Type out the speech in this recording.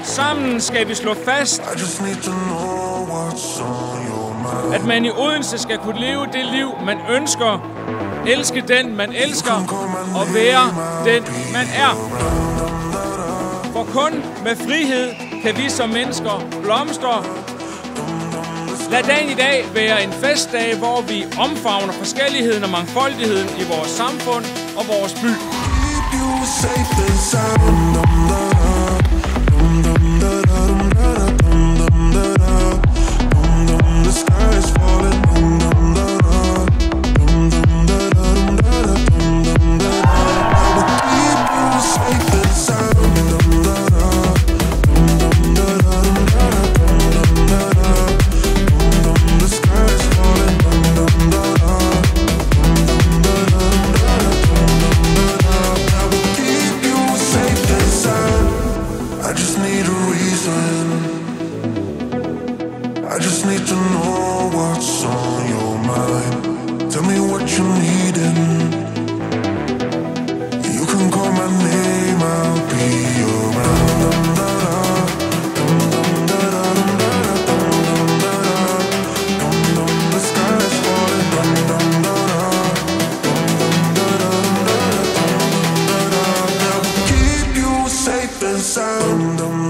Sammen skal vi slå fast, at man i Odense skal kunne leve det liv, man ønsker, elske den, man elsker, og være den, man er. For kun med frihed kan vi som mennesker blomstre. Lad dagen i dag være en festdag, hvor vi omfavner forskelligheden og mangfoldigheden i vores samfund og vores by. I just need to know what's on your mind. Tell me what you need and you can call my name, I'll be around. The sky's falling. I'll keep you safe and sound.